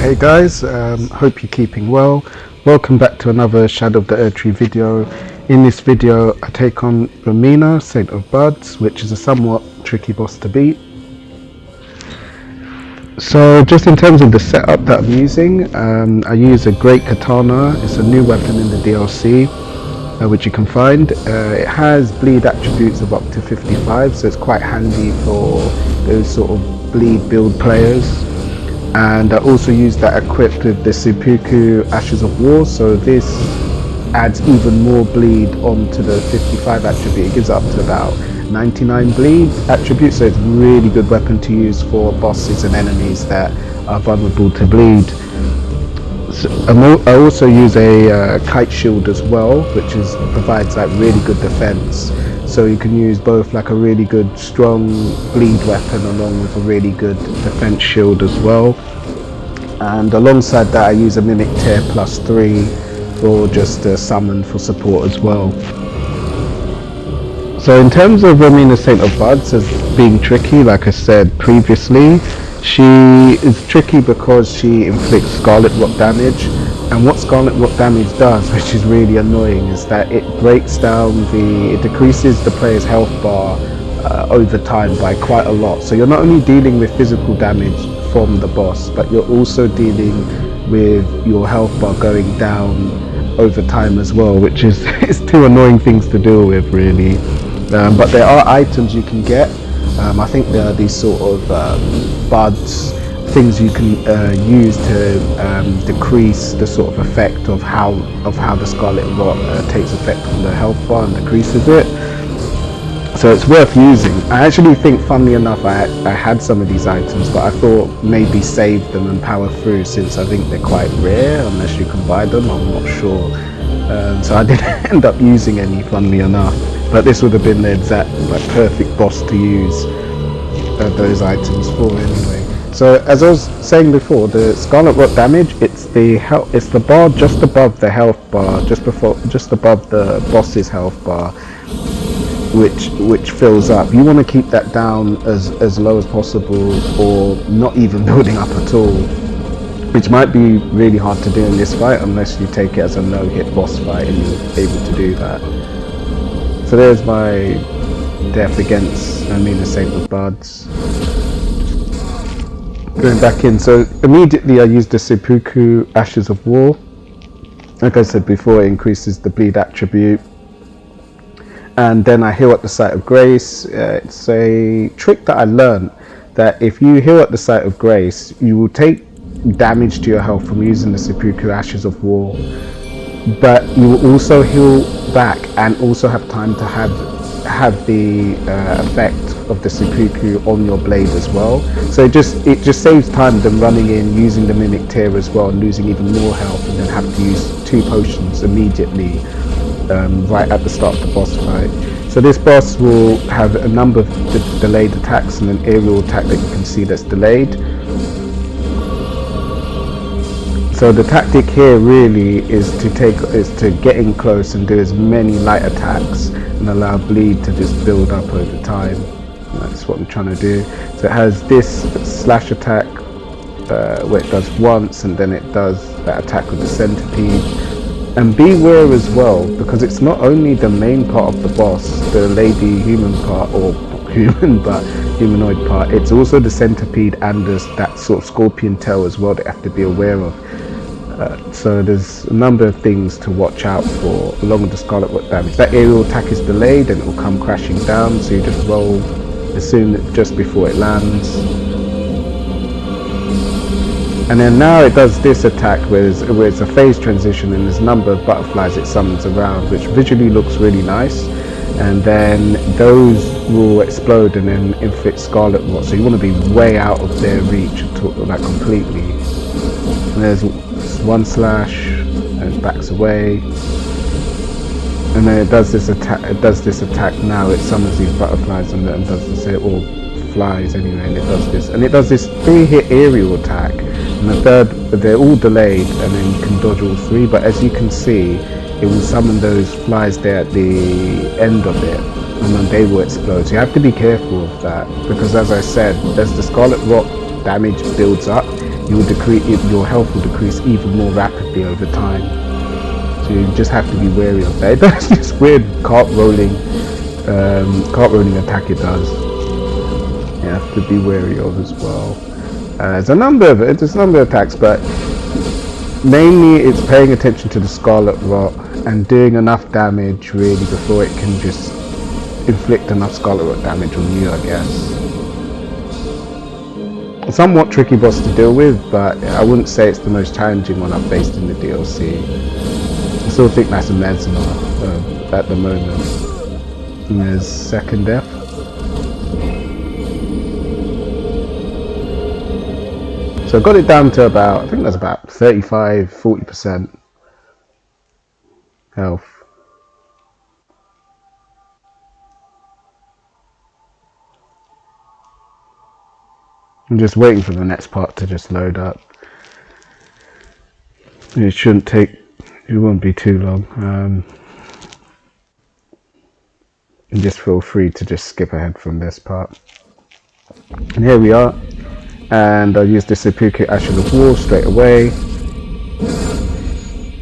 Hey guys, hope you're keeping well. Welcome back to another Shadow of the Erdtree video. In this video I take on Romina Saint of Buds, which is a somewhat tricky boss to beat. So just in terms of the setup that I'm using, I use a great katana. It's a new weapon in the DLC, which you can find. It has bleed attributes of up to 55, so it's quite handy for those sort of bleed build players. And I also use that equipped with the seppuku Ashes of War, so this adds even more bleed onto the 55 attribute. It gives up to about 99 bleed attribute, so it's a really good weapon to use for bosses and enemies that are vulnerable to bleed. So I also use a kite shield as well, which provides like really good defense. So you can use both like a really good strong bleed weapon along with a really good defense shield as well. And alongside that I use a Mimic Tear +3 for just a summon for support as well. So in terms of Romina Saint of Buds as being tricky, like I said previously, she is tricky because she inflicts Scarlet Rot damage. And what Scarlet Rot damage does, which is really annoying, is that it decreases the player's health bar over time by quite a lot. So you're not only dealing with physical damage from the boss, but you're also dealing with your health bar going down over time as well, which is it's two annoying things to deal with really. But there are items you can get. I think there are these sort of buds, things you can use to decrease the sort of effect of how the Scarlet Rot takes effect on the health bar and decreases it. So it's worth using. I actually think, funnily enough, I had some of these items, but I thought maybe save them and power through, since I think they're quite rare unless you can buy them. I'm not sure. So I didn't end up using any, funnily enough. But this would have been the exact perfect boss to use those items for anyway. So as I was saying before, the Scarlet Rot damage, it's the bar just above the health bar, just above the boss's health bar, which fills up. You want to keep that down as low as possible, or not even building up at all, which might be really hard to do in this fight unless you take it as a no-hit boss fight and you're able to do that. So there's my death against Romina Saint of Buds. Going back in, so immediately I used the seppuku Ashes of War. Like I said before, it increases the bleed attribute. And then I heal at the Site of Grace. It's a trick that I learned, that if you heal at the Site of Grace, you will take damage to your health from using the seppuku Ashes of War, but you will also heal back and also have time to have the effect of the seppuku on your blade as well. So it just saves time than running in, using the Mimic Tear as well and losing even more health, and then have to use 2 potions immediately right at the start of the boss fight. So this boss will have a number of delayed attacks and an aerial attack that you can see that's delayed. So the tactic here really is to get in close and do as many light attacks and allow bleed to just build up over time. And that's what I'm trying to do. So it has this slash attack where it does once, and then it does that attack with the centipede. And beware as well, because it's not only the main part of the boss, the lady human part, or not human but humanoid part, it's also the centipede and that sort of scorpion tail as well that you have to be aware of. So there's a number of things to watch out for along with the Scarlet Rot damage. That aerial attack is delayed and it will come crashing down, so you just roll just before it lands. And then now it does this attack where it's a phase transition and there's a number of butterflies it summons around, which visually looks really nice. And then those will explode and then inflict Scarlet Rot, so you want to be way out of their reach, like completely. And there's one slash and it backs away, and then it does this attack now. It summons these butterflies and does this, or flies anyway, and it does this 3-hit aerial attack, and the third, they're all delayed and then you can dodge all 3, but as you can see it will summon those flies there at the end of it, and then they will explode. So you have to be careful of that, because as I said, as the Scarlet Rot damage builds up, your health will decrease even more rapidly over time. So you just have to be wary of that. That's this weird cart rolling attack it does. You have to be wary of as well. There's a number of attacks, but mainly it's paying attention to the Scarlet Rot and doing enough damage really before it can just inflict enough Scarlet Rot damage on you, I guess. A somewhat tricky boss to deal with, but I wouldn't say it's the most challenging one I've faced in the DLC. I still think that's a Messmer at the moment. And there's second death. So I got it down to about, I think that's about 35-40% health. I'm just waiting for the next part to just load up. It shouldn't take, it won't be too long. And just feel free to just skip ahead from this part. And here we are. And I'll use the Seppuku Ashes of War straight away.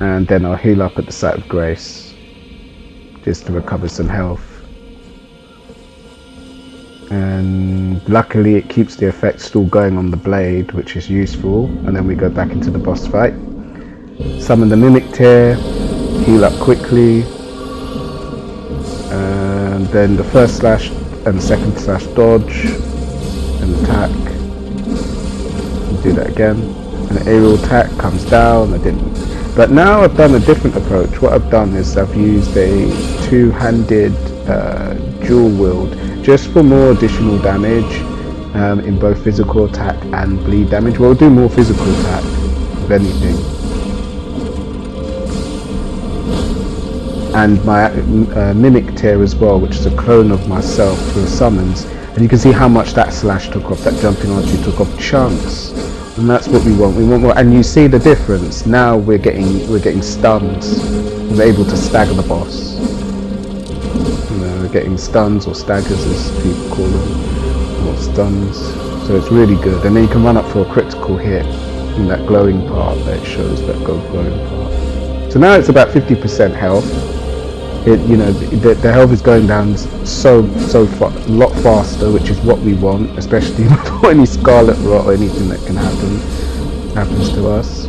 And then I'll heal up at the Site of Grace, just to recover some health. And luckily it keeps the effect still going on the blade, which is useful. And then we go back into the boss fight. Summon the Mimic Tear, heal up quickly. And then the first slash and the second slash dodge and attack. Do that again. And the aerial attack comes down. I didn't. But now I've done a different approach. What I've done is I've used a two-handed dual wield just for more additional damage in both physical attack and bleed damage. We'll do more physical attack, if anything. And my Mimic Tear as well, which is a clone of myself for summons. And you can see how much that slash took off, that jumping archery took off chunks. And that's what we want. We want more. And you see the difference. Now we're getting stuns. We're able to stagger the boss. We're getting stuns or staggers, as people call them, or stuns. So it's really good. And then you can run up for a critical hit in that glowing part that it shows, that glowing part. So now it's about 50% health. The health is going down so far, a lot faster, which is what we want, especially before any Scarlet Rot or anything that can happens to us.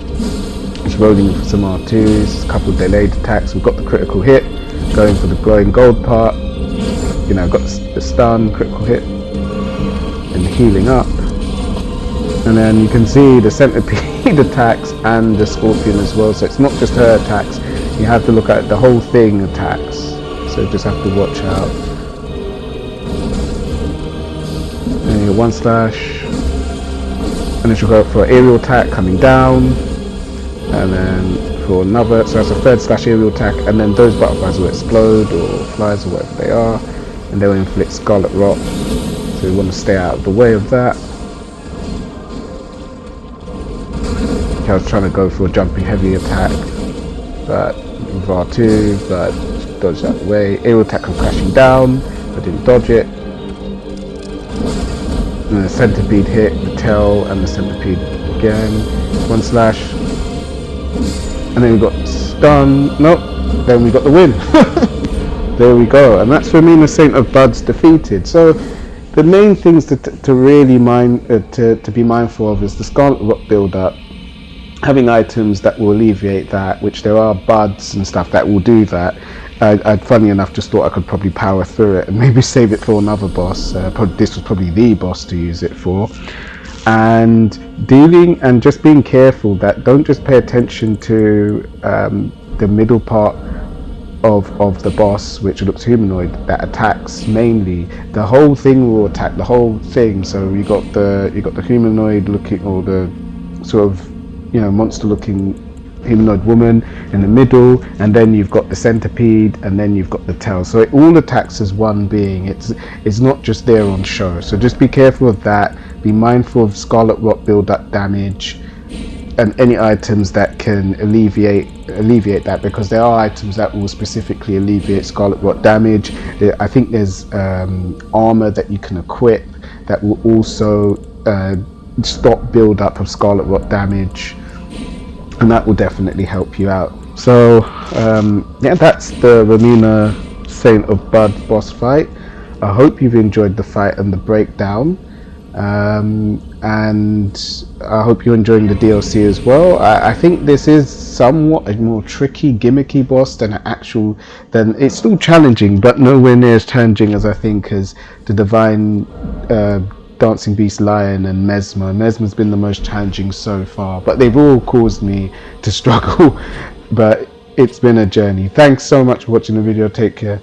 Just rolling for some R2s, a couple of delayed attacks. We've got the critical hit, going for the glowing gold part. Got the stun, critical hit, and healing up. And then you can see the centipede attacks and the scorpion as well. So it's not just her attacks. You have to look at the whole thing attacks, so just have to watch out. And your one slash, and then she'll go for an aerial attack coming down, and then for another, so that's a third slash aerial attack, and then those butterflies will explode, or flies, or whatever they are, and they'll inflict Scarlet Rot, so we want to stay out of the way of that. I was trying to go for a jumping heavy attack, but with R2, but dodged out the way. Aerial attack come crashing down, I didn't dodge it. And the centipede hit, the tail, and the centipede again. One slash. And then we got stun. Nope. Then we got the win. There we go. And that's Romina Saint of Buds defeated. So the main things to really to be mindful of is the Scarlet Rot build up. Having items that will alleviate that, which there are buds and stuff that will do that. I funny enough just thought I could probably power through it and maybe save it for another boss. This was probably the boss to use it for. And dealing and just being careful that don't just pay attention to the middle part of the boss, which looks humanoid, that attacks mainly. The whole thing will attack the whole thing. So you got the humanoid looking, or the sort of monster looking humanoid woman in the middle, and then you've got the centipede, and then you've got the tail. So it all attacks as one being. It's not just there on show. So just be careful of that. Be mindful of Scarlet Rot build up damage and any items that can alleviate that, because there are items that will specifically alleviate Scarlet Rot damage. I think there's armor that you can equip that will also stop build up of Scarlet Rot damage, and that will definitely help you out. So yeah, that's the Romina Saint of Buds boss fight. I hope you've enjoyed the fight and the breakdown, and I hope you're enjoying the DLC as well. I think this is somewhat a more tricky, gimmicky boss than it's still challenging, but nowhere near as challenging as I think as the Divine Dancing Beast Lion and Messmer. Messmer's been the most challenging so far, but they've all caused me to struggle. But it's been a journey. Thanks so much for watching the video. Take care.